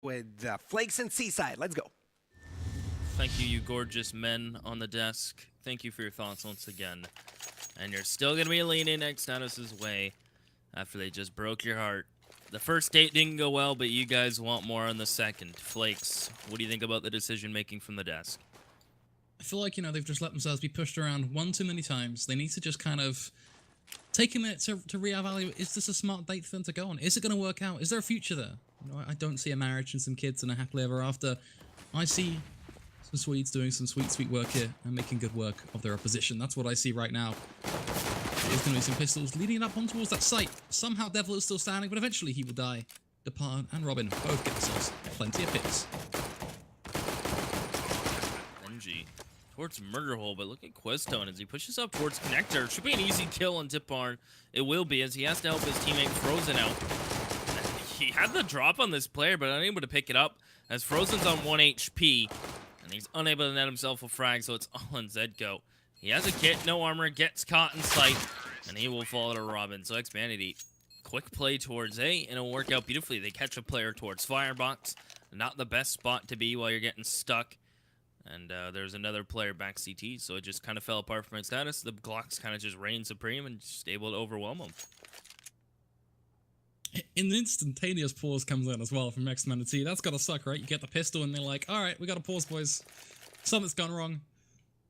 with Flakes and Seaside. Let's go. Thank you, you gorgeous men on the desk. Thank you for your thoughts once again. And you're still going to be leaning Extatus' way after they just broke your heart. The first date didn't go well, but you guys want more on the second. Flakes, what do you think about the decision-making from the desk? I feel like, they've just let themselves be pushed around one too many times. They need to just kind of take a minute to reevaluate. Is this a smart date for them to go on? Is it going to work out? Is there a future there? I don't see a marriage and some kids and a happily ever after. I see some Swedes doing some sweet, sweet work here and making good work of their opposition. That's what I see right now. There's going to be some pistols leading up on towards that site. Somehow Devil is still standing, but eventually he will die. Depart and Robin both get themselves plenty of picks. NG towards Murder Hole, but look at Questone as he pushes up towards Connector. Should be an easy kill on Tip Barn. It will be, as he has to help his teammate Frozen out. He had the drop on this player, but unable to pick it up, as Frozen's on 1 HP, and he's unable to net himself a frag, so it's all on Zedko. He has a kit, no armor, gets caught in sight, and he will fall to Robin. So ex-Manatee, quick play towards A, and it'll work out beautifully. They catch a player towards Firebox, not the best spot to be while you're getting stuck. And there's another player back CT, so it just kind of fell apart from its status. The Glocks kind of just reigned supreme and just able to overwhelm them. An instantaneous pause comes in as well from ex-Manatee. That's gotta suck, right? You get the pistol and they're like, alright, we gotta pause, boys. Something's gone wrong.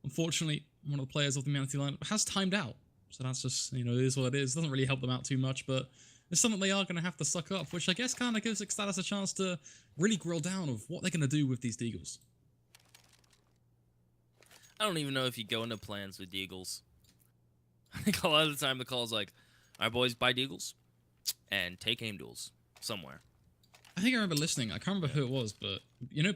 Unfortunately, one of the players of the Manatee lineup has timed out. So that's just, it is what it is. Doesn't really help them out too much, but it's something they are going to have to suck up, which I guess kind of gives Extatus a chance to really grill down of what they're going to do with these Deagles. I don't even know if you go into plans with Deagles. I think a lot of the time the call is like, alright boys, buy Deagles and take aim duels somewhere. I think I remember listening. I can't remember who it was, but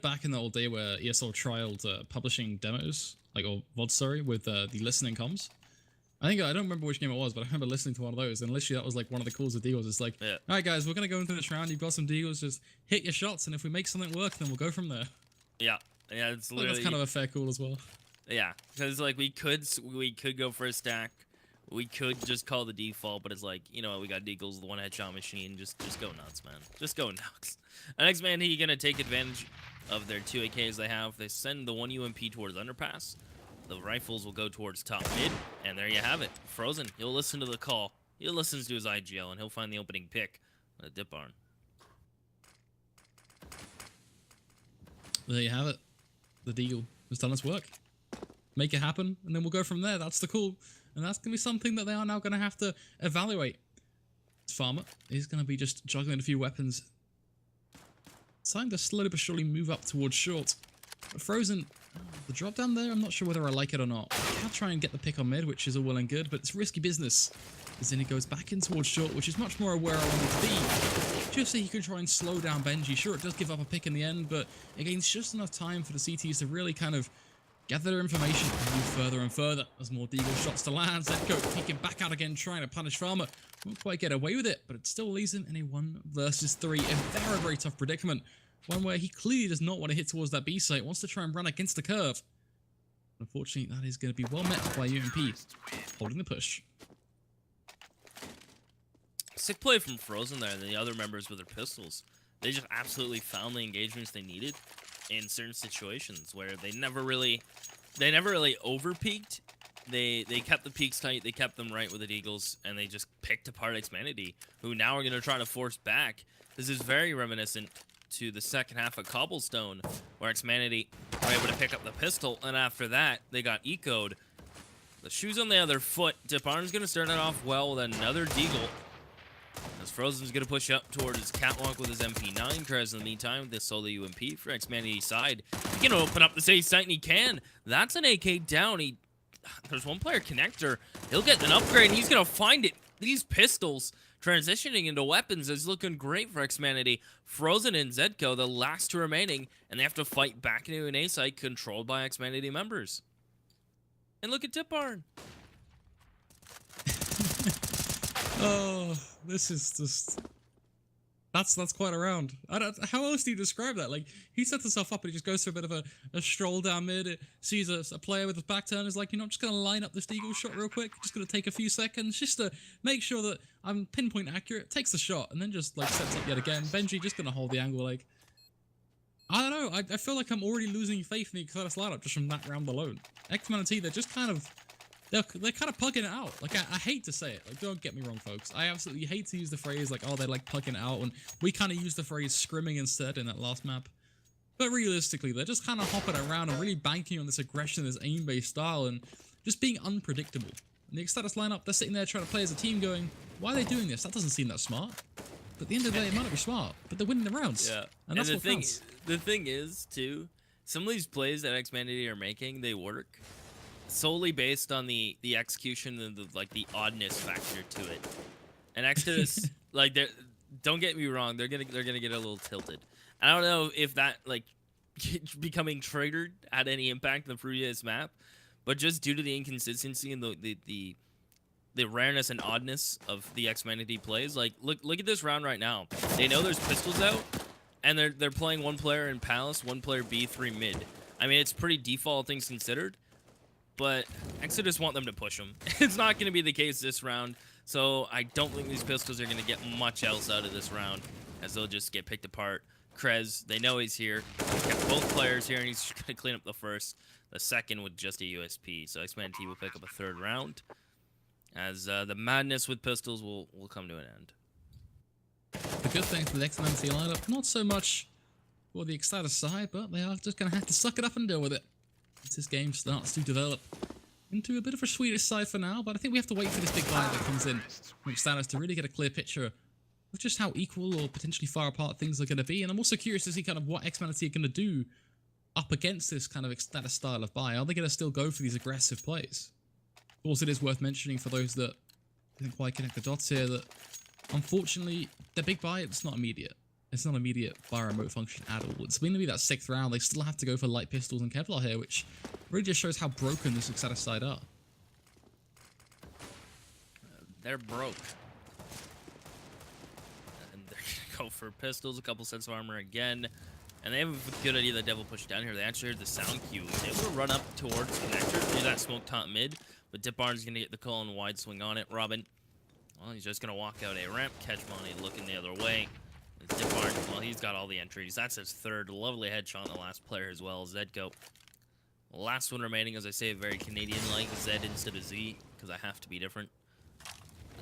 back in the old day where ESL trialed publishing demos, or VODs, sorry, with the listening comms. I don't remember which game it was, but I remember listening to one of those, and literally that was like one of the calls of Deagles. It's like, all right, guys, we're gonna go into this round. You've got some Deagles, just hit your shots, and if we make something work, then we'll go from there. Yeah, it's literally. That's kind of a fair call as well. Yeah, because like we could go for a stack. We could just call the default, but it's like, we got Deagles, the one headshot machine. Just go nuts, man. Just go nuts. And ex-Manatee gonna take advantage of their 2 AKs they have. They send the 1 UMP towards underpass. The rifles will go towards top mid, and there you have it. Frozen, he'll listen to the call. He listens to his IGL, and he'll find the opening pick at Dip Barn. There you have it. The Deagle has done its work. Make it happen, and then we'll go from there. That's the call. And that's going to be something that they are now going to have to evaluate. Farmer is going to be just juggling a few weapons. Starting to slowly but surely move up towards short. But Frozen, the drop down there, I'm not sure whether I like it or not. I can try and get the pick on mid, which is all well and good, but it's risky business. As then he goes back in towards short, which is much more aware I want him to be. Just so he can try and slow down Benji. Sure, it does give up a pick in the end, but again, it's just enough time for the CTs to really kind of gather their information and move further and further. There's more Deagle shots to land. Zedko peeking back out again, trying to punish Farmer. Won't quite get away with it, but it still leaves him in a 1 versus 3. A very, very tough predicament. One where he clearly does not want to hit towards that B site. Wants to try and run against the curve. Unfortunately, that is going to be well met by UMP, holding the push. Sick play from Frozen there, and the other members with their pistols. They just absolutely found the engagements they needed in certain situations where they never really over-peaked. They kept the peaks tight, they kept them right with the Deagles, and they just picked apart ex-Manatee, who now are going to try to force back. This is very reminiscent to the second half of Cobblestone, where ex-Manatee were able to pick up the pistol, and after that, they got ecoed. The shoe's on the other foot. Dip Barn's going to start it off well with another Deagle. As Frozen's going to push up towards his catwalk with his MP9. Krez in the meantime, the solo UMP for ex-Manatee side. He can open up the A site, and he can. That's an AK down. There's one player connector. He'll get an upgrade, and he's going to find it. These pistols transitioning into weapons is looking great for ex-Manatee. Frozen and Zedko, the last 2 remaining, and they have to fight back into an A site controlled by ex-Manatee members. And look at Tip Barn. Oh, this is just... That's quite a round. How else do you describe that? Like, he sets himself up and he just goes through a bit of a stroll down mid. It sees a player with his back turn. Is like, I'm just going to line up this Deagle shot real quick. Just going to take a few seconds just to make sure that I'm pinpoint accurate. Takes the shot and then just, like, sets up yet again. Benji just going to hold the angle, like... I don't know. I feel like I'm already losing faith in the Extatus lineup just from that round alone. Ex-Manatee, they're just kind of... They're kind of plugging it out. Like, I hate to say it. Like, don't get me wrong, folks. I absolutely hate to use the phrase, like, oh, they're, like, plugging it out. And we kind of use the phrase scrimming instead in that last map. But realistically, they're just kind of hopping around and really banking on this aggression, this aim-based style, and just being unpredictable. And the Extatus lineup, they're sitting there trying to play as a team going, why are they doing this? That doesn't seem that smart. But at the end of the day, it might not be smart, but they're winning the rounds. Yeah. And that's what counts. The thing is, too, some of these plays that ex-Manatee are making, they work solely based on the execution and the oddness factor to it. And Extatus, like, don't get me wrong, they're gonna get a little tilted. I don't know if that, like, becoming triggered had any impact on the previous map, but just due to the inconsistency and the rareness and oddness of the ex-Manatee plays, like, look at this round right now. They know there's pistols out, and they're playing one player in Palace, one player B3 mid. I mean, it's pretty default things considered, but Extatus want them to push them. It's not going to be the case this round, so I don't think these pistols are going to get much else out of this round, as they'll just get picked apart. Krez, they know he's here. He's got both players here, and he's going to clean up the first. The second with just a USP, so ex-Manatee will pick up a third round, as the madness with pistols will come to an end. The good thing for the ex-Manatee lineup, not so much for the Extatus side, but they are just going to have to suck it up and deal with it as this game starts to develop into a bit of a Swedish side for now. But I think we have to wait for this big guy that comes in from Extatus to really get a clear picture of just how equal or potentially far apart things are going to be. And I'm also curious to see kind of what ex-Manatee are going to do up against this kind of Extatus style of buy. Are they going to still go for these aggressive plays? Of course, it is worth mentioning for those that didn't quite connect the dots here that unfortunately, their big buy, it's not immediate. It's not immediate by remote function at all. It's going to be that 6th round. They still have to go for light pistols and Kevlar here, which really just shows how broken this Extatus side are. They're broke. And they're going to go for pistols, a couple sets of armor again. And they have a good idea that Devil pushed down here. They actually heard the sound cue. They were able to run up towards connector, do that smoke top mid. But Dip Barnes going to get the call and wide swing on it. Robin, well, he's just going to walk out a ramp, catch Money looking the other way. Dip Barnes, well, he's got all the entries. That's his third. Lovely headshot on the last player as well. Zedko. Last one remaining, as I say, very Canadian-like. Zed instead of Z, because I have to be different.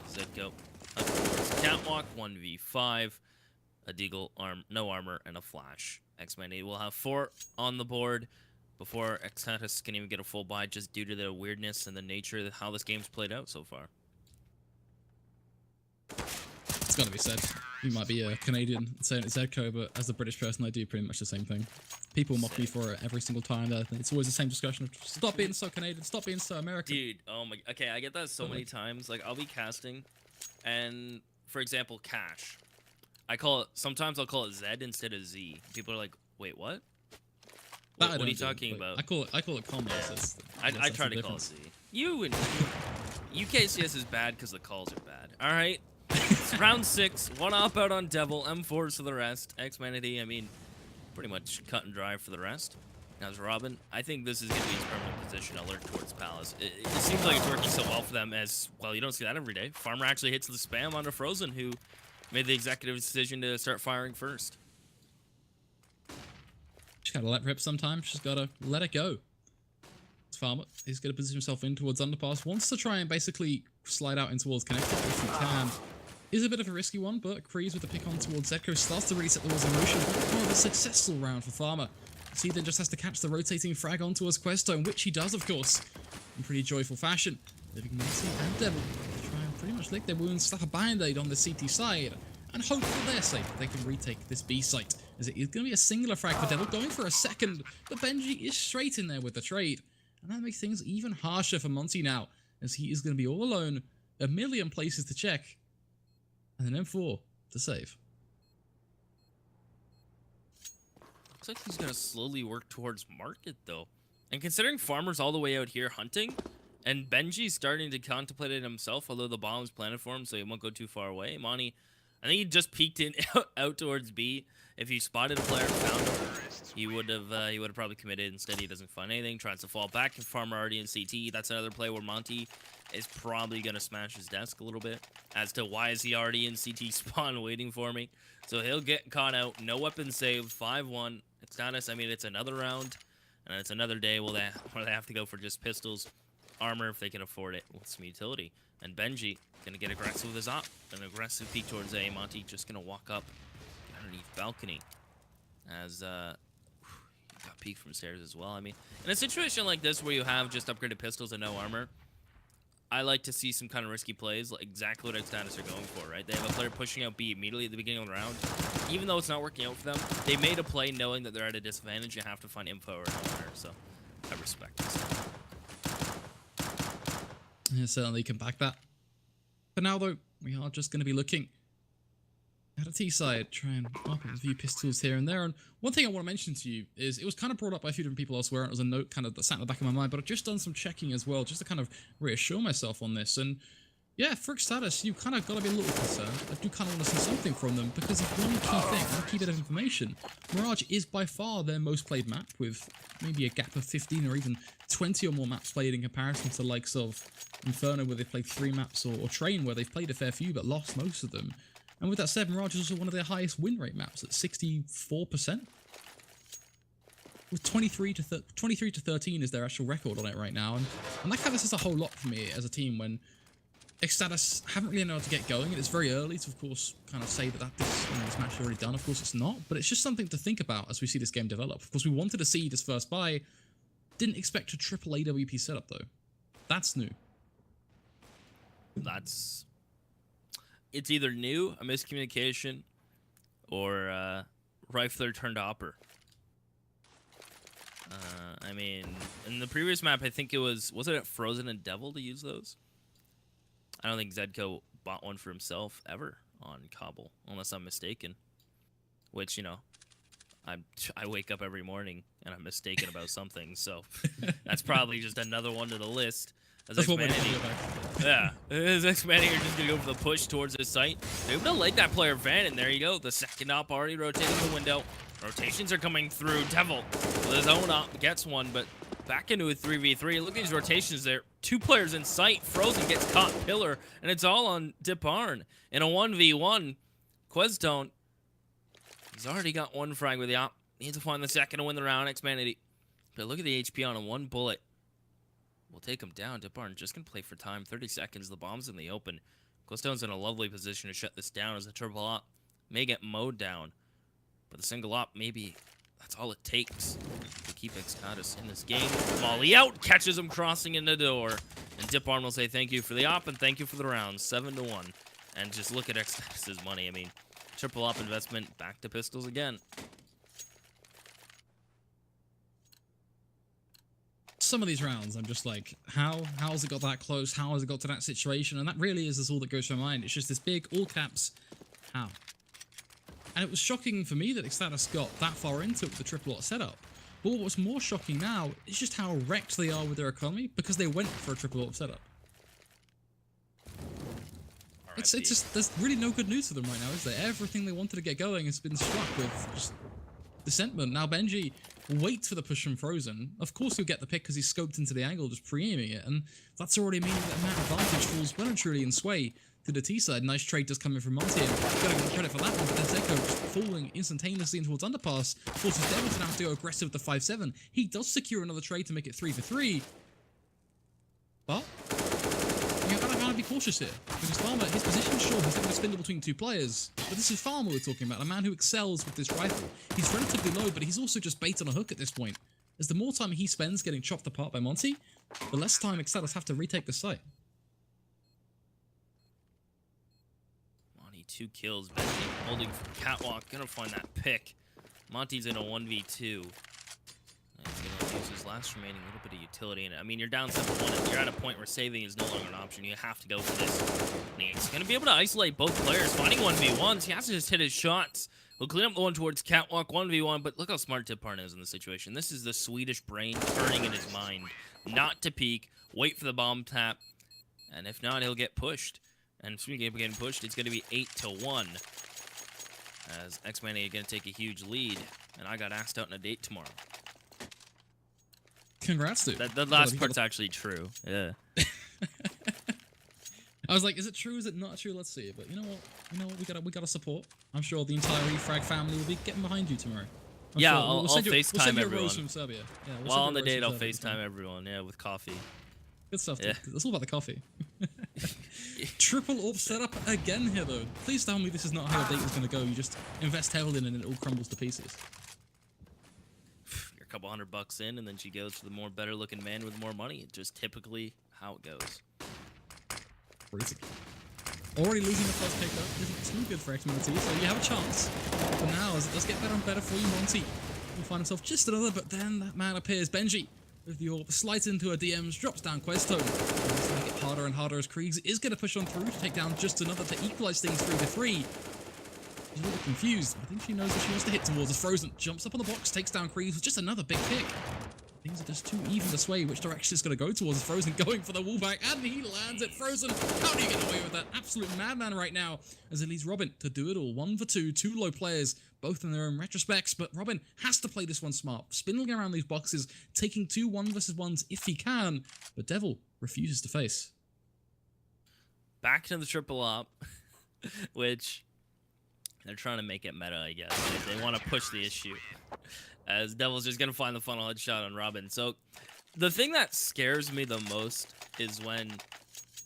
Zedko up towards catwalk, 1v5. A deagle, no armor, and a flash. Ex-Manatee will have 4 on the board before Extatus can even get a full buy, just due to the weirdness and the nature of how this game's played out so far. It's got to be said. You might be a Canadian saying it's Zedco, but as a British person, I do pretty much the same thing. People mock me for it every single time. It's always the same discussion of stop being so Canadian, stop being so American. Dude, oh my, okay, I get that so many times. Like, I'll be casting, and for example, Cash. Sometimes I'll call it Zed instead of Z. People are like, wait, what? What are you talking about? I call it combos. I try to call it Z. UKCS is bad because the calls are bad. All right. It's round 6, 1 op out on Devil, M4s for the rest. Ex-Manatee, I mean, pretty much cut and dry for the rest. As Robin, I think this is going to be his permanent position, alert towards Palace. It seems like it's working so well for them as, well, you don't see that every day. Farmer actually hits the spam onto Frozen, who made the executive decision to start firing first. Just gotta let rip sometimes, just gotta let it go. It's Farmer, he's gonna position himself in towards underpass, wants to try and basically slide out in towards connector if he can. Is a bit of a risky one, but Kreese with the pick on towards Zedko starts to really set the wheels in motion. More of a successful round for Farmer. He then just has to catch the rotating frag on towards Questo, which he does, of course, in pretty joyful fashion. Living Mercy and Devil try and pretty much lick their wounds, slap a band-aid on the CT side, and hope for their sake that they can retake this B site, as it is going to be a singular frag for Devil, going for a second, but Benji is straight in there with the trade, and that makes things even harsher for Monty now, as he is going to be all alone, a million places to check, and an M4 to save. Looks like he's going to slowly work towards market, though. And considering Farmer's all the way out here hunting, and Benji's starting to contemplate it himself, although the bomb's planted for him, so he won't go too far away. Monty, I think he just peeked in out towards B. If he spotted a player and found him, he would have probably committed. Instead, he doesn't find anything. Tries to fall back. And Farmer already in CT. That's another play where Monty is probably gonna smash his desk a little bit. As to why is he already in CT spawn waiting for me? So he'll get caught out. No weapon saved. 5-1. Extatus. I mean, it's another round, and it's another day where they have to go for just pistols, armor if they can afford it with some utility. And Benji gonna get aggressive with his op. An aggressive peek towards A. Monty just gonna walk up underneath balcony. As he got peeked from stairs as well. I mean, in a situation like this where you have just upgraded pistols and no armor, I like to see some kind of risky plays, like exactly what Extatus are going for, right? They have a player pushing out B immediately at the beginning of the round. Even though it's not working out for them, they made a play knowing that they're at a disadvantage. You have to find info or counter, so I respect this. Yeah, certainly can back that. But now, though, we are just going to be looking at a T side, try and up a few pistols here and there. And one thing I want to mention to you is it was kind of brought up by a few different people elsewhere, and it was a note kind of that sat in the back of my mind, but I've just done some checking as well, just to kind of reassure myself on this. And yeah, for Extatus, you kind of got to be a little concerned. I do kind of want to see something from them, because if one key thing, one key bit of information, Mirage is by far their most played map, with maybe a gap of 15 or even 20 or more maps played in comparison to the likes of Inferno, where they've played 3 maps, or Train, where they've played a fair few but lost most of them. And with that said, Mirage is also one of their highest win rate maps at 64%. With 23 to 13 is their actual record on it right now. And that kind of says a whole lot for me as a team when Extatus haven't really known how to get going. And it's very early to, of course, kind of say that this match is already done. Of course, it's not. But it's just something to think about as we see this game develop. Of course, we wanted to see this first buy. Didn't expect a triple AWP setup, though. That's new. It's either new, a miscommunication, or Rifler turned Opper. I mean, in the previous map, I think it was it Frozen and Devil to use those? I don't think Zedco bought one for himself ever on Cobble, unless I'm mistaken. Which, you know, I wake up every morning and I'm mistaken about something, so that's probably just another one to the list. That's what yeah, his ex-Manatee are just going to go for the push towards his site. They're able to light that player Van, and there you go. The second op already rotating the window. Rotations are coming through. Devil with his own op gets one, but back into a 3v3. Look at these rotations there. 2 players in sight. Frozen gets caught pillar, and it's all on Diparn. In a 1v1, Questone, he's already got 1 frag with the op. Needs to find the second to win the round. Ex-Manatee. But look at the HP on a 1 bullet. We'll take him down. Diparn just going to play for time. 30 seconds. The bomb's in the open. Questone's in a lovely position to shut this down as a triple op may get mowed down. But the single op, maybe that's all it takes to keep Extatus in this game. Molly out. Catches him crossing in the door. And Diparn will say thank you for the op and thank you for the round. 7-1. And just look at Extatus' money. I mean, triple op investment. Back to pistols again. Some of these rounds, I'm just like, how's it got that close? How has it got to that situation? And that really is all that goes through my mind. It's just this big, all caps, how? And it was shocking for me that Extatus got that far into it with the triple lot setup. But what's more shocking now is just how wrecked they are with their economy because they went for a triple lot setup. It's just, there's really no good news for them right now, is there? Everything they wanted to get going has been struck with just dissentment. Now Benji waits for the push from Frozen. Of course he'll get the pick because he's scoped into the angle, just pre-aiming it, and that's already meaning that Matt advantage falls well and truly in sway to the T side. Nice trade does come in from Monty, and gotta give him credit for that one, but then Zeko just falling instantaneously in towards underpass, forces Devil to now have to go aggressive with the 5-7. He does secure another trade to make it 3-for-3, but you gotta be cautious here, because Farmer, his position, sure, he's going to spindle between 2 players, but this is Farmer we're talking about, a man who excels with this rifle. He's relatively low, but he's also just bait on a hook at this point, as the more time he spends getting chopped apart by Monty, the less time Extatus have to retake the site. Monty, 2 kills, Benji holding from Catwalk, gonna find that pick. Monty's in a 1v2. He's going to use his last remaining little bit of utility in it. I mean, you're down 7-1, and you're at a point where saving is no longer an option. You have to go for this. And he's going to be able to isolate both players, finding 1v1s. He has to just hit his shots. He'll clean up the one towards Catwalk, 1v1, but look how smart Diparn is in this situation. This is the Swedish brain turning in his mind. Not to peek, wait for the bomb tap, and if not, he'll get pushed. And speaking of getting pushed, it's going to be 8-1. As ex-Manatee going to take a huge lead. And I got asked out on a date tomorrow. Congrats, dude. The last part's actually true. Yeah. I was like, is it true? Is it not true? Let's see. But you know what? We gotta support. I'm sure the entire Refrag family will be getting behind you tomorrow. I'll FaceTime we'll send you a everyone. rose from Serbia. Yeah, While on the date, I'll FaceTime everyone. Yeah, with coffee. Good stuff. Yeah. Dude. It's all about the coffee. Triple AWP setup again here, though. Please tell me this is not how the date is going to go. You just invest heavily in it and it all crumbles to pieces. You're a couple $100 in, and then she goes for the more better-looking man with more money. It's just typically how it goes. Crazy. Already losing the first pick though isn't too good for ex-Manatee, so you have a chance. But now, as it does get better and better for you, Monty will find himself just another, but then that man appears. Benji, with the AWP, slides into her DMs, drops down Questo. It's going to get harder and harder as Kriegs is going to push on through to take down just another to equalize things 3-3. She's a little bit confused. I think she knows that she wants to hit towards us. Frozen jumps up on the box, takes down Kriegs with just another big pick. Things are just too even to sway which direction it's going to go towards. Frozen going for the wallback, and he lands it. Frozen, how do you get away with that? Absolute madman right now, as it leads Robin to do it all. 1 for 2, 2 low players, both in their own retrospects, but Robin has to play this one smart, spinning around these boxes, taking 2 1v1s if he can, but Devil refuses to face. Back to the triple op, which they're trying to make it meta, I guess. They want to push the issue. As Devil's just going to find the funnel headshot on Robin. So the thing that scares me the most is when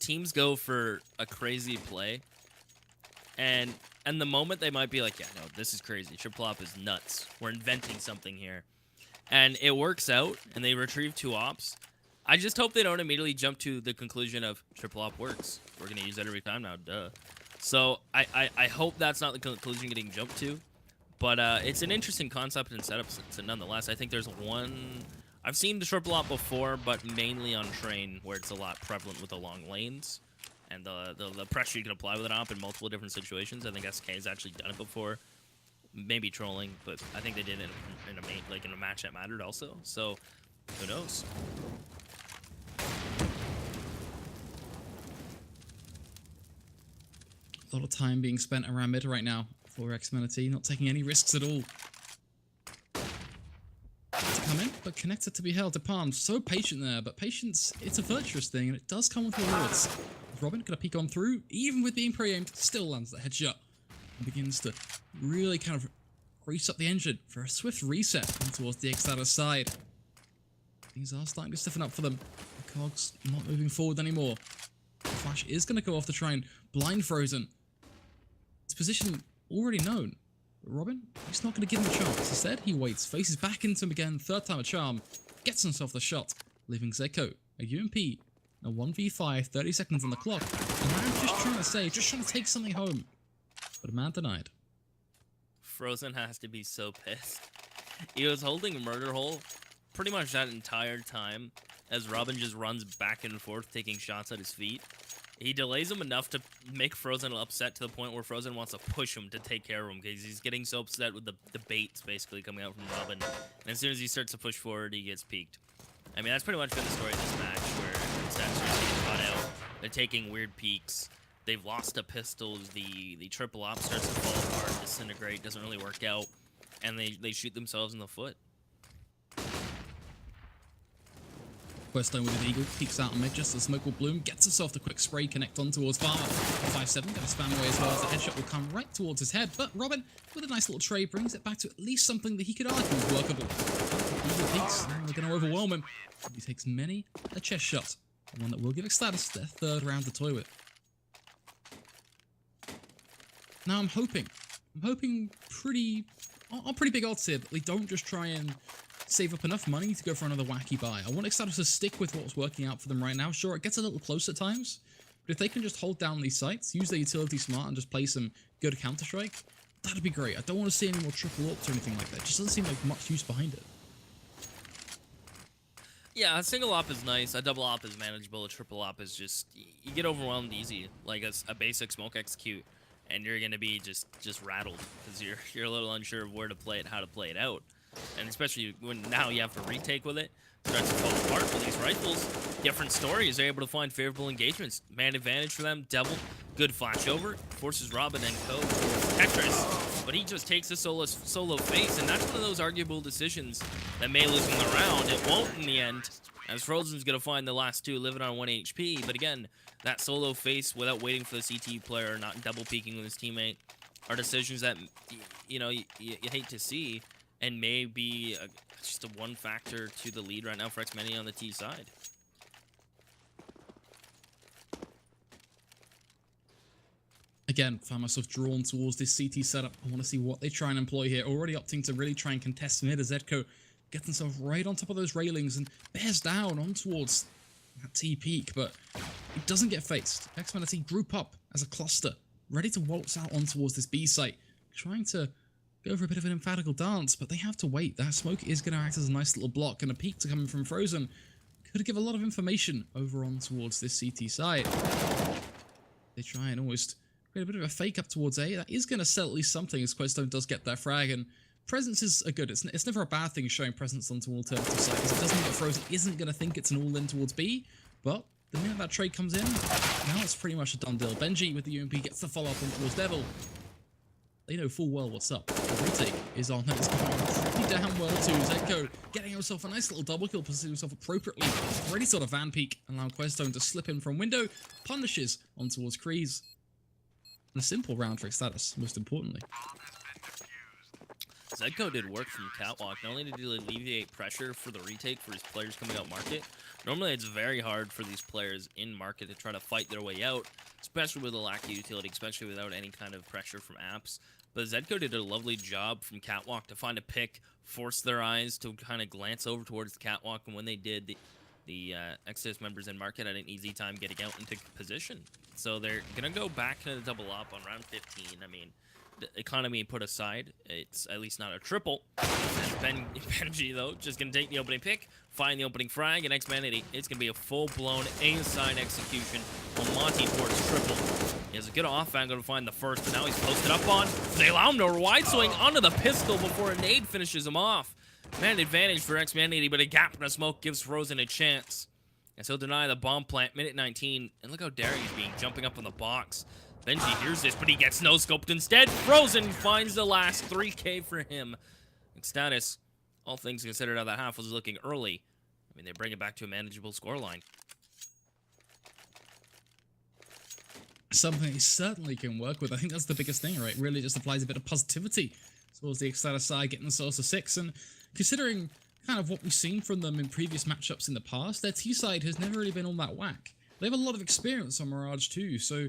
teams go for a crazy play, and the moment they might be like, yeah, no, this is crazy. Triple op is nuts. We're inventing something here. And it works out, and they retrieve 2 ops. I just hope they don't immediately jump to the conclusion of triple op works. We're going to use that every time now, duh. So I hope that's not the conclusion getting jumped to. But it's an interesting concept and setup, so nonetheless. I think there's one... I've seen the triple op before, but mainly on train, where it's a lot prevalent with the long lanes. And the pressure you can apply with an op in multiple different situations. I think SK has actually done it before. Maybe trolling, but I think they did it in a match that mattered also. So, who knows? A lot of time being spent around mid right now for ex-Manatee, not taking any risks at all. To come in, but connected to be held to Palm. So patient there, but patience, it's a virtuous thing, and it does come with rewards. Robin gonna peek on through, even with being pre-aimed, still lands that headshot. And begins to really kind of grease up the engine for a swift reset towards the Extatus side. Things are starting to stiffen up for them. The cogs not moving forward anymore. The flash is gonna go off to try and blind Frozen. His position already known. But Robin, he's not going to give him a chance. Instead, he waits, faces back into him again, 3rd time a charm, gets himself the shot, leaving Zeko, a UMP, a 1v5, 30 seconds on the clock. The man just trying to save, just trying to take something home. But a man denied. Frozen has to be so pissed. He was holding a murder hole pretty much that entire time, as Robin just runs back and forth, taking shots at his feet. He delays him enough to make Frozen upset to the point where Frozen wants to push him to take care of him because he's getting so upset with the baits basically coming out from Robin. And as soon as he starts to push forward, he gets peeked. I mean, that's pretty much been the story of this match, where Extatus are getting caught out. They're taking weird peeks. They've lost the pistols. The triple op starts to fall apart, disintegrate, doesn't really work out. And they shoot themselves in the foot. Questo with an eagle, peeks out on mid just as smoke will bloom, gets himself the quick spray connect on towards Farmer. 5-7, gonna spam away as well as the headshot will come right towards his head, but Robin, with a nice little trade, brings it back to at least something that he could argue is workable. Eagle peeks, now we're gonna overwhelm him. He takes many a chest shot, one that will give Extatus their 3rd round to toy with. Now I'm hoping pretty big odds here that they don't just try and save up enough money to go for another wacky buy. I want Extatus to stick with what's working out for them right now. Sure, it gets a little close at times, but if they can just hold down these sites, use their utility smart, and just play some good Counter-Strike, that'd be great. I don't want to see any more triple ops or anything like that. It just doesn't seem like much use behind it. Yeah, a single op is nice, a double op is manageable, a triple op is just, you get overwhelmed easy. Like a basic smoke execute, and you're going to be just rattled, because you're a little unsure of where to play it, how to play it out. And especially when now you have to retake with it, starts to fall apart with these rifles. Different stories. They're able to find favorable engagements. Man advantage for them. Devil Good flash over, forces Robin and Co. Tetris, but he just takes a solo face, and that's one of those arguable decisions that may lose him the round. It won't in the end, as Frozen's going to find the last two living on 1 HP, but again, that solo face without waiting for the CT player, not double peeking with his teammate, are decisions that, you know, you hate to see, and may be just a one factor to the lead right now for ex-Manatee on the T side. Again, found myself drawn towards this CT setup. I want to see what they try and employ here. Already opting to really try and contest mid as Zedco gets himself right on top of those railings and bears down on towards that T peak, but it doesn't get faced. ex-Manatee group up as a cluster, ready to waltz out on towards this B site, trying to go for a bit of an emphatical dance, but they have to wait. That smoke is going to act as a nice little block, and a peak to coming from Frozen could give a lot of information over on towards this CT side. They try and almost create a bit of a fake up towards A. That is going to sell at least something as Questone does get their frag, and presences are good. It's never a bad thing showing presence onto an alternative side, because it doesn't mean that Frozen isn't going to think it's an all-in towards B, but the minute that trade comes in, now it's pretty much a done deal. Benji with the UMP gets the follow-up on towards Devil. They know full well what's up. The retake is on, and it's going pretty damn well too. Zedco getting himself a nice little double kill, positioning himself appropriately, ready sort of van peek, and allow Questone to slip in from window, punishes on towards Kreese. And a simple round for Extatus, most importantly. Zedco did work from Catwalk. Not only did he alleviate pressure for the retake for his players coming out market, normally it's very hard for these players in market to try to fight their way out, especially with a lack of utility, especially without any kind of pressure from apps. But Zedco did a lovely job from Catwalk to find a pick, force their eyes to kind of glance over towards the Catwalk, and when they did, the Extatus members in market had an easy time getting out into position. So they're going to go back to the double up on round 15. I mean, the economy put aside, it's at least not a triple. And Benji, though, just going to take the opening pick, find the opening frag, and ex-Manatee, it's going to be a full-blown A-side execution on Monty towards triple. He has a good off-fan, going to find the first, but now he's posted up on. They allow him to wide swing onto the pistol before a nade finishes him off. Man advantage for ex-Manatee, but a gap in the smoke gives Frozen a chance. And so deny the bomb plant, minute 19, and look how daring he's being, jumping up on the box. Benji hears this, but he gets no-scoped instead. Frozen finds the last 3K for him. Extatus, all things considered, how that half was looking early. I mean, they bring it back to a manageable scoreline. Something he certainly can work with. I think that's the biggest thing, right? Really just applies a bit of positivity towards the Extatus side, getting themselves to 6. And considering kind of what we've seen from them in previous matchups in the past, their T side has never really been all that whack. They have a lot of experience on Mirage too, so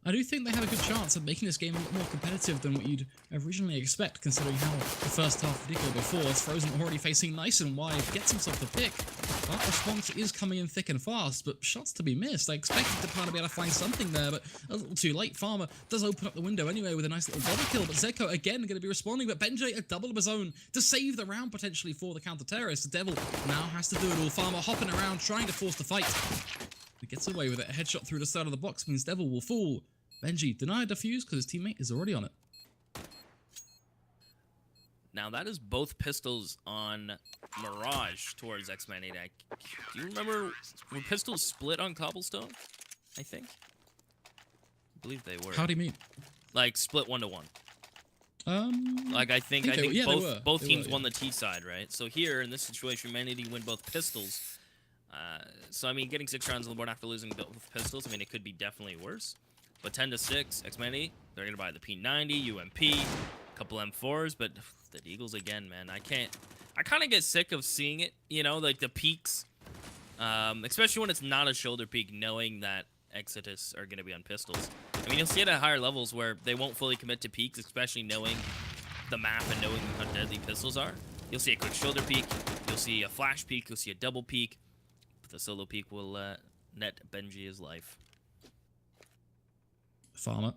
I do think they have a good chance of making this game a lot more competitive than what you'd originally expect, considering how the first half did go before. As Frozen already facing nice and wide, gets himself the pick. That response is coming in thick and fast, but shots to be missed. I expected to kind of be able to find something there, but a little too late. Farmer does open up the window anyway with a nice little double kill, but Zedco again going to be responding, but Benji a double of his own to save the round potentially for the counter-terrorist. The Devil now has to do it all. Farmer hopping around, trying to force the fight. He gets away with it. A headshot through the side of the box means Devil will fall. Benji denied defuse because his teammate is already on it. Now that is both pistols on Mirage towards ex-Manatee. Do you remember when pistols split on Cobblestone? I think. I believe they were. How do you mean? Like split 1-1. Like I think yeah, both teams won the T side, right? So here in this situation, Manatee win both pistols. So I mean, getting 6 rounds on the board after losing both pistols, I mean, it could be definitely worse. But 10-6, ex-Manatee, they're going to buy the P90, UMP, a couple M4s, but the Eagles again, man, I kind of get sick of seeing it, you know, like the peaks, especially when it's not a shoulder peak, knowing that Extatus are going to be on pistols. I mean, you'll see it at higher levels where they won't fully commit to peaks, especially knowing the map and knowing how deadly pistols are. You'll see a quick shoulder peak, you'll see a flash peak, you'll see a double peak, but the solo peak will net Benji his life. Farmer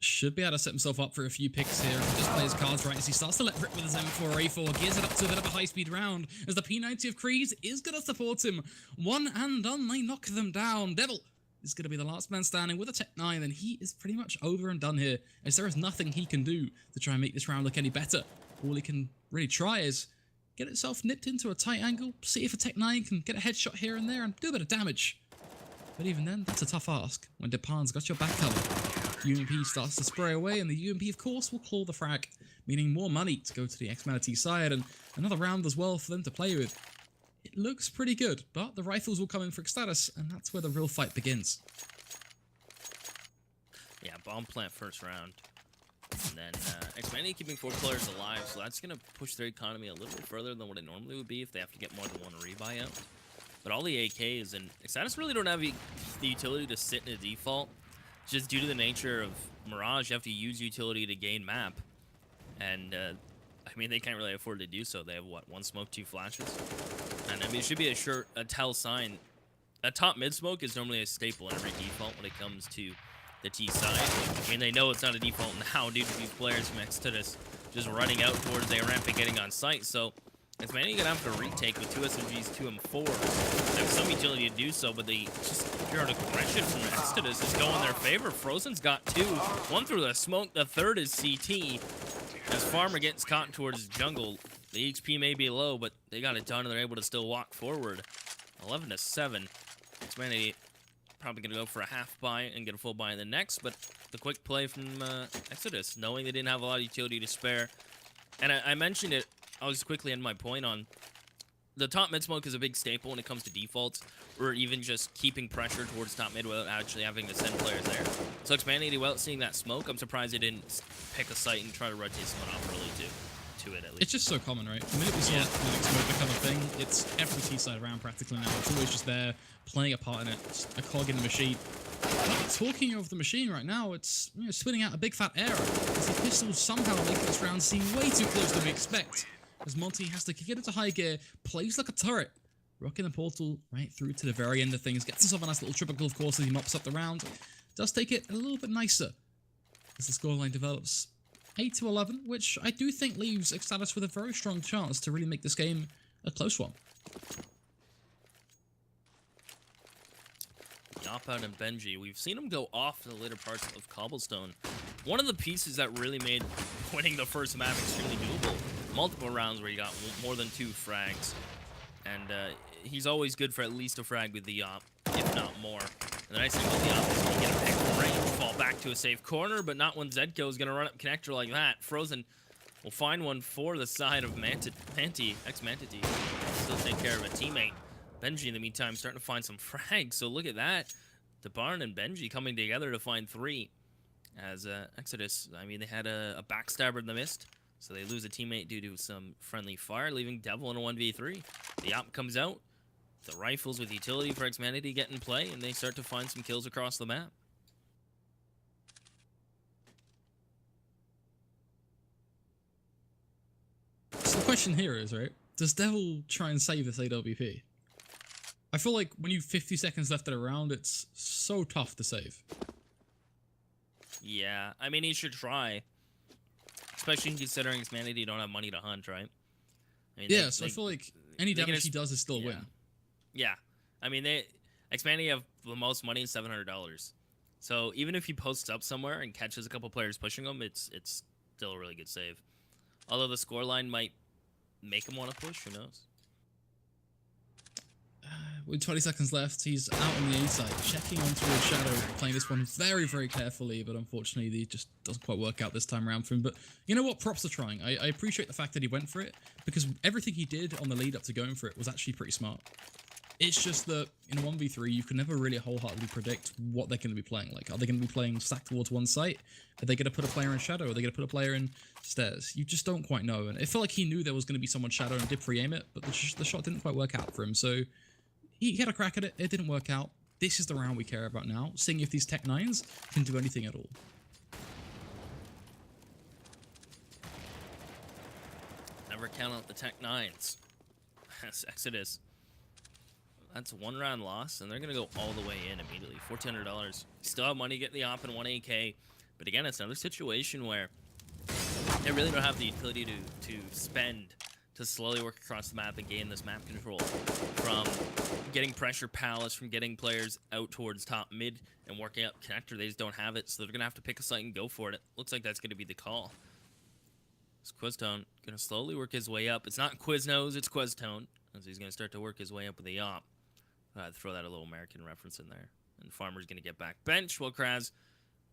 should be able to set himself up for a few picks here. Just play his cards right as he starts to let rip with his M4A4. Gears it up to a bit of a high-speed round as the P90 of Kreese is going to support him. One and done, they knock them down. Devil is going to be the last man standing with a Tech 9, and he is pretty much over and done here, as there is nothing he can do to try and make this round look any better. All he can really try is get itself nipped into a tight angle, see if a Tech 9 can get a headshot here and there and do a bit of damage. But even then, that's a tough ask when Depan's got your back covered. UMP starts to spray away, and the UMP, of course, will claw the frag, meaning more money to go to the ex-Manatee side, and another round as well for them to play with. It looks pretty good, but the rifles will come in for Extatus, and that's where the real fight begins. Yeah, bomb plant first round. And then ex-Manatee keeping 4 players alive, so that's going to push their economy a little bit further than what it normally would be if they have to get more than one rebuy out. But all the AKs, and Extatus really don't have the utility to sit in a default. Just due to the nature of Mirage, you have to use utility to gain map. And, I mean, they can't really afford to do so. They have, what, 1 smoke, 2 flashes? And, I mean, it should be a tell sign. A top mid smoke is normally a staple in every default when it comes to the T side. I mean, they know it's not a default now due to these players from Extatus just running out towards a ramp and getting on site. So, ex-Manatee gonna have to retake with 2 SMGs, 2 M4. They have some utility to do so, but the just pure aggression from Extatus is going in their favor. Frozen's got 2, 1 through the smoke, the third is CT. As Farmer gets caught towards jungle, the XP may be low, but they got it done and they're able to still walk forward. 11-7. Ex-Manatee probably gonna go for a half buy and get a full buy in the next, but the quick play from Extatus, knowing they didn't have a lot of utility to spare. And I mentioned it, I'll just quickly end my point on the top mid smoke is a big staple when it comes to defaults, or even just keeping pressure towards top mid without actually having to send players there. So ex-Manatee, without seeing that smoke, I'm surprised they didn't pick a site and try to rotate someone off early to it at least. It's just so common, right? The minute we saw like smoke become a thing, it's every T-side around practically now. It's always just there, playing a part in it, just a cog in the machine. But talking of the machine right now, it's spinning out a big fat error, as the pistols somehow make this round seem way too close than we expect. As Monty has to kick it into high gear, plays like a turret, rocking the portal right through to the very end of things, gets himself a nice little triple kill, of course, as he mops up the round. Does take it a little bit nicer as the scoreline develops. 8-11, which I do think leaves Extatus with a very strong chance to really make this game a close one. Yopout and Benji, we've seen them go off the later parts of Cobblestone. One of the pieces that really made winning the first map extremely doable. Multiple rounds where you got more than 2 frags. And he's always good for at least a frag with the Yop, if not more. And the nice thing with the Yop is he can pick the range, fall back to a safe corner, but not when Zedko is going to run up connector like that. Frozen will find one for the side of Manatee, ex-Manatee. Still take care of a teammate. Benji, in the meantime, starting to find some frags. So look at that. DeBarn and Benji coming together to find 3. As Extatus, I mean, they had a backstabber in the mist. So they lose a teammate due to some friendly fire, leaving Devil in a 1v3. The op comes out. The rifles with utility for ex-Manatee get in play, and they start to find some kills across the map. So the question here is, right, does Devil try and save this AWP? I feel like when you've 50 seconds left in a round, it's so tough to save. Yeah, I mean, he should try. Especially considering ex-Manatee don't have money to hunt, right? I mean, yeah, so I feel like any damage he does is still a win. Yeah. I mean, ex-Manatee have the most money, $700. So even if he posts up somewhere and catches a couple players pushing him, it's still a really good save. Although the scoreline might make him want to push, who knows? With 20 seconds left, he's out on the A side, checking onto a shadow, playing this one very, very carefully, but unfortunately, it just doesn't quite work out this time around for him. But you know what? Props are trying. I appreciate the fact that he went for it, because everything he did on the lead up to going for it was actually pretty smart. It's just that in a 1v3, you can never really wholeheartedly predict what they're going to be playing. Like, are they going to be playing stacked towards one site? Are they going to put a player in shadow? Are they going to put a player in stairs? You just don't quite know. And it felt like he knew there was going to be someone shadow and did pre-aim it, but the shot didn't quite work out for him. So he had a crack at it. It didn't work out. This is the round we care about now, seeing if these Tech 9s can do anything at all. Never count out the Tech 9s. That's Extatus. That's a 1-round loss, and they're going to go all the way in immediately. $1,400. Still have money to get the op and 1 AK. But again, it's another situation where they really don't have the utility to spend to slowly work across the map and gain this map control. From getting pressure palace, from getting players out towards top mid and working up connector, they just don't have it. So they're going to have to pick a site and go for it. It looks like that's going to be the call. It's Quiztone going to slowly work his way up. It's not Quiznos, it's Quiztone. As he's going to start to work his way up with the op. Throw that a little American reference in there. And Farmer's going to get back bench while Kraz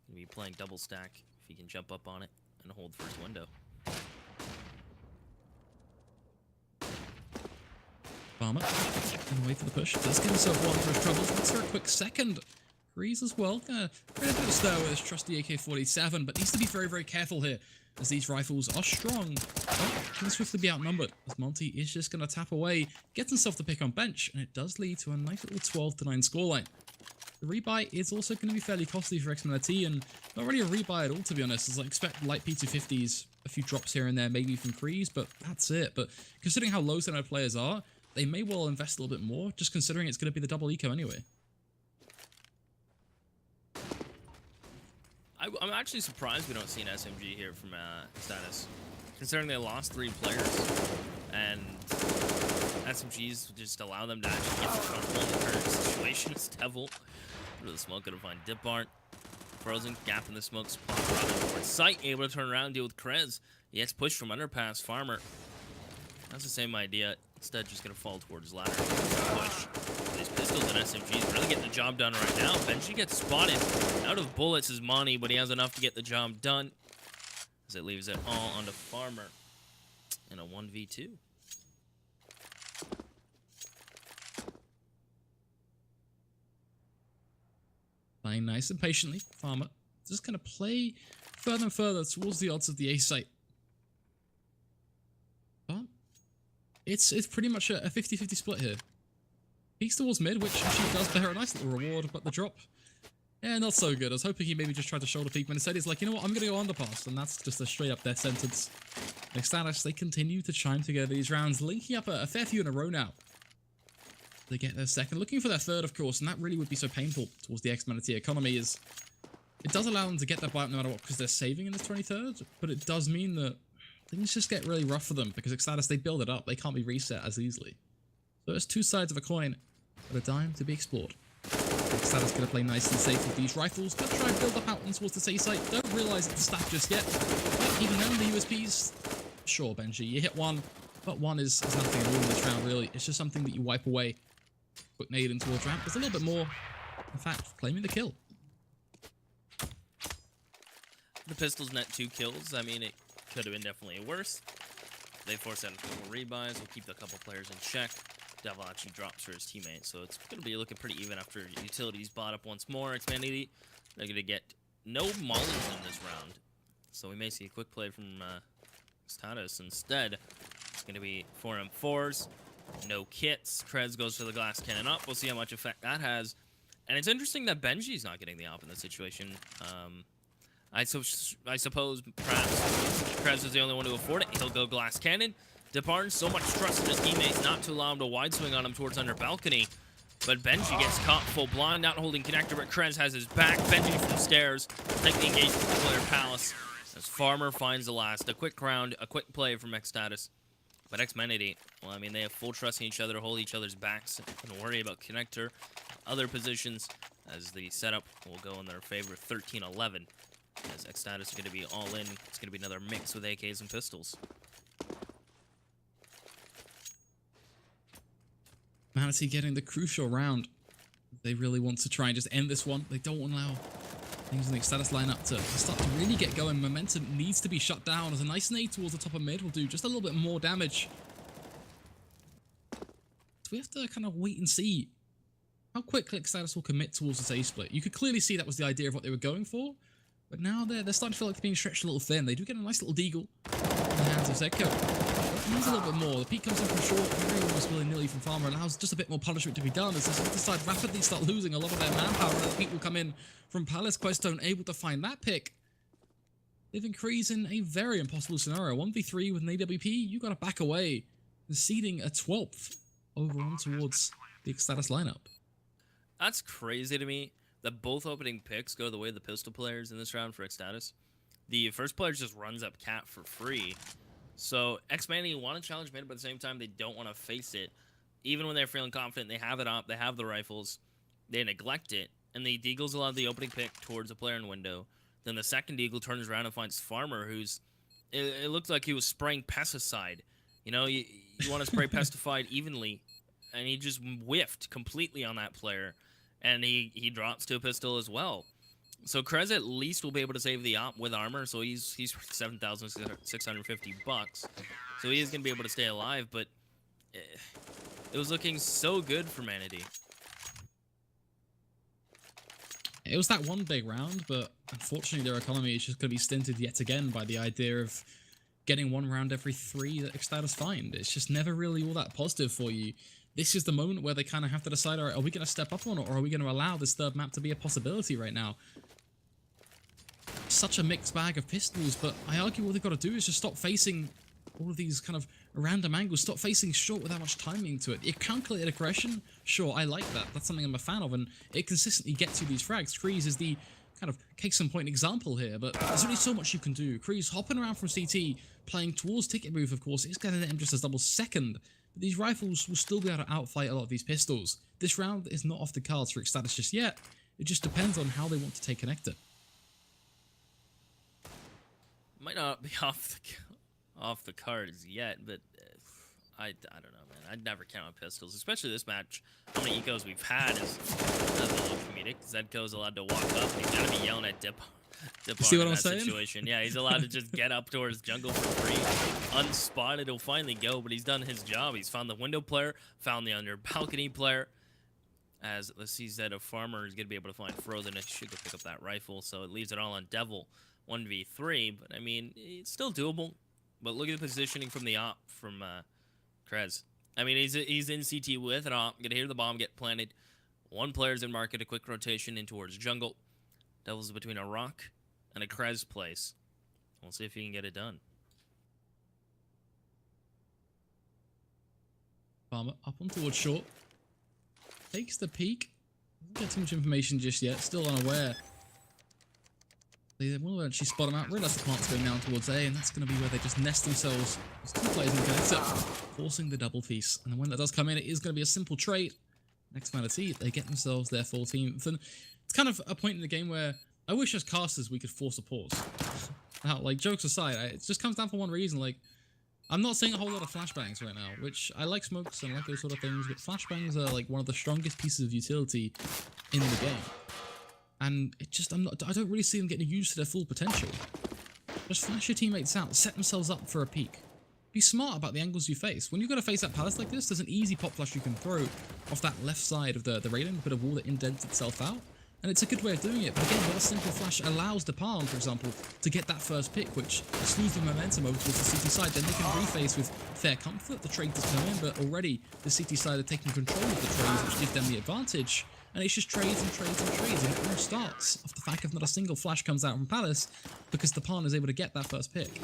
Gonna be playing double stack if he can jump up on it and hold for his window. Farmer, and wait for the push. Does get himself one for his troubles. Let's hear a quick second. Freeze as well. Gonna create a bit of stir with his trusty AK-47, but needs to be very, very careful here, as these rifles are strong, but can swiftly be outnumbered, as Monty is just going to tap away, gets himself the pick on bench, and it does lead to a nice little 12-9 scoreline. The rebuy is also going to be fairly costly for ex-Manatee, and not really a rebuy at all, to be honest, as I expect light P250s, a few drops here and there, maybe from Freeze, but that's it. But considering how low some of players are, they may well invest a little bit more, just considering it's going to be the double eco anyway. I'm actually surprised we don't see an SMG here from Extatus, considering they lost 3 players, and SMGs just allow them to actually get comfortable in the current situation. It's Devil. Go to the smoke, gonna find Dip Barn. Frozen, gap in the smoke, spot Robin towards sight, able to turn around and deal with Krez. He gets pushed from underpass, Farmer. That's the same idea, instead just gonna fall towards ladder. Push. These pistols and SMGs really getting the job done right now. Benji gets spotted. Out of bullets is Monty, but he has enough to get the job done, as it leaves it all onto Farmer in a 1v2. Playing nice and patiently, Farmer just going to play further and further towards the odds of the A site. But it's pretty much a 50-50 split here. Peeks towards mid, which actually does bear a nice little reward, but the drop, yeah, not so good. I was hoping he maybe just tried to shoulder peek, but instead he's like, you know what, I'm going to go underpass, and that's just a straight up death sentence. Extatus, they continue to chime together these rounds, linking up a fair few in a row now. They get their second, looking for their third, of course, and that really would be so painful towards the ex-Manatee economy, is it does allow them to get their bite no matter what, because they're saving in this 23rd, but it does mean that things just get really rough for them, because Extatus, they build it up, they can't be reset as easily. So it's two sides of a coin, but a dime to be explored. Extatus going to play nice and safe with these rifles, going to try and build up out towards the C site, don't realise it's the stack just yet, but even then, the USPs, sure Benji, you hit one, but one is nothing at all in this round really, it's just something that you wipe away. Quick nade in towards ramp. There's a little bit more, in fact, claiming the kill. The pistols net 2 kills. I mean, it could have been definitely worse. They force out a couple rebuys. We'll keep a couple players in check. Devil actually drops for his teammate, so it's going to be looking pretty even after utilities bought up once more. ex-Manatee, they're going to get no mollies in this round, so we may see a quick play from Extatus. Instead, it's going to be 4M4s. No kits. Krez goes for the glass cannon up. We'll see how much effect that has. And it's interesting that Benji's not getting the op in this situation. I suppose perhaps Krez is the only one to afford it. He'll go glass cannon. Deparn so much trust in his teammates not to allow him to wide swing on him towards under balcony. But Benji gets caught full blind, not holding connector, but Krez has his back. Benji from stairs. Take the engagement from player Palace. As Farmer finds the last. A quick round, a quick play from Extatus. But ex-Manatee, well, I mean, they have full trust in each other to hold each other's backs and worry about connector, other positions, as the setup will go in their favor, 13-11. As Extatus is going to be all in, it's going to be another mix with AKs and pistols. Manatee getting the crucial round. They really want to try and just end this one. They don't allow things in the Extatus lineup to start to really get going. Momentum needs to be shut down, as a nice nade towards the top of mid will do just a little bit more damage. So we have to kind of wait and see how quickly Extatus will commit towards this A split. You could clearly see that was the idea of what they were going for, but now they're starting to feel like they're being stretched a little thin. They do get a nice little deagle in the hands of Zedko. But needs a little bit more. The peak comes in from short, very almost willy-nilly from Farmer, allows just a bit more punishment to be done, as they decide rapidly start losing a lot of their manpower, and the peak will come in from Palace. Questone able to find that pick. Leaving Kreese in a very impossible scenario. 1v3 with an AWP, you gotta back away, conceding a 12th over on towards the Extatus lineup. That's crazy to me that both opening picks go the way of the pistol players in this round for Extatus. The first player just runs up cat for free. So ex-Manatee want to challenge mid, but at the same time they don't want to face it. Even when they're feeling confident, they have it up, they have the rifles, they neglect it, and the deagles allow the opening pick towards a player in window. Then the second deagle turns around and finds Farmer, who's, it looked like he was spraying pesticide. You know, you want to spray pesticide evenly, and he just whiffed completely on that player. And he drops to a pistol as well. So Krez at least will be able to save the op with armor, so he's 7,650 bucks. So he is gonna be able to stay alive, but it was looking so good for Manatee. It was that one big round, but unfortunately their economy is just going to be stinted yet again by the idea of getting one round every 3 that Extatus find. It's just never really all that positive for you. This is the moment where they kind of have to decide, all right, are we going to step up on it, or are we going to allow this third map to be a possibility right now? Such a mixed bag of pistols, but I argue all they've got to do is just stop facing all of these kind of random angles, stop facing short without much timing to it. Your calculated aggression, sure, I like that. That's something I'm a fan of, and it consistently gets you these frags. Kreese is the kind of case in point example here, but there's only so much you can do. Kreese hopping around from CT, playing towards ticket move, of course, is going to let him just as double second, but these rifles will still be able to outfight a lot of these pistols. This round is not off the cards for Extatus just yet. It just depends on how they want to take Connector. Might not be off the cards yet, but I don't know, man. I'd never count on pistols, especially this match. How many ecos we've had is a little comedic. Zedko's allowed to walk up, and he's gonna be yelling at Dip See what in I'm that saying? situation. Yeah, he's allowed to just get up towards jungle for free, unspotted. He'll finally go, but he's done his job. He's found the window player, found the under balcony player. As let's see, Zed, a farmer is gonna be able to find Frozen. He should go pick up that rifle, so it leaves it all on Devil 1v3. But I mean, it's still doable. But look at the positioning from the op from Krez. I mean, he's in CT with an op. Gonna hear the bomb get planted. One player's in market, a quick rotation in towards jungle. Devil's between a rock and a Krez place. We'll see if he can get it done. Farmer up on towards short. Takes the peek. Doesn't get too much information just yet. Still unaware. They will eventually spot him out. Realize the plant's going down towards A, and that's going to be where they just nest themselves. There's 2 players in the connector, forcing the double piece. And then when that does come in, it is going to be a simple trade. Ex-Manatee, they get themselves their full team. It's kind of a point in the game where I wish as casters we could force a pause. Now, like, jokes aside, it just comes down for one reason. Like, I'm not seeing a whole lot of flashbangs right now, which I like smokes and I like those sort of things, but flashbangs are like one of the strongest pieces of utility in the game. And it just, I don't really see them getting used to their full potential. Just flash your teammates out, set themselves up for a peek. Be smart about the angles you face. When you've got to face that palace like this, there's an easy pop flash you can throw off that left side of the railing, a bit of wall that indents itself out. And it's a good way of doing it. But again, what a simple flash allows the Palm, for example, to get that first pick, which smooths the momentum over towards the CT side. Then they can reface with fair comfort. The trade does come in, but already the CT side are taking control of the trades, which gives them the advantage. And it's just trades and trades and trades, and it all starts off the fact of not a single flash comes out from Palace because the Palm is able to get that first pick.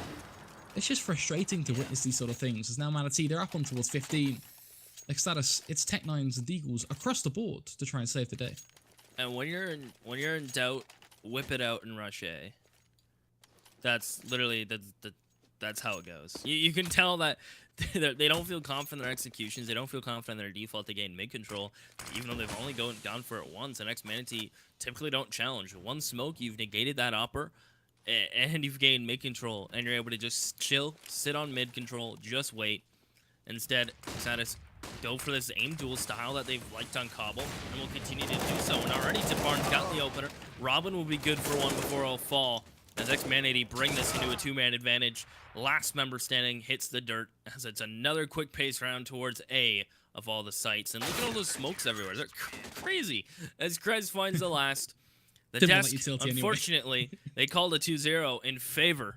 It's just frustrating to witness these sort of things. As now Manatee, they're up on towards 15. Extatus, it's Tech-9s and Deagles across the board to try and save the day. And when you're in doubt, whip it out and rush A. That's literally that's how it goes. You can tell that they don't feel confident in their executions. They don't feel confident in their default to gain mid control, even though they've only gone for it once. And ex-Manatee typically don't challenge. One smoke, you've negated that upper, and you've gained mid control, and you're able to just chill, sit on mid control, just wait. Instead, Extatus go for this aim duel style that they've liked on Cobble, and will continue to do so. And already Tiparn's got the opener. Robin will be good for one before he'll fall, as ex-Manatee bring this into a 2-man advantage. Last member standing hits the dirt, as it's another quick pace round towards A of all the sites. And look at all those smokes everywhere. They're crazy. As Krez finds the last. The Didn't want desk, utility anyway. unfortunately, they called a 2-0 in favor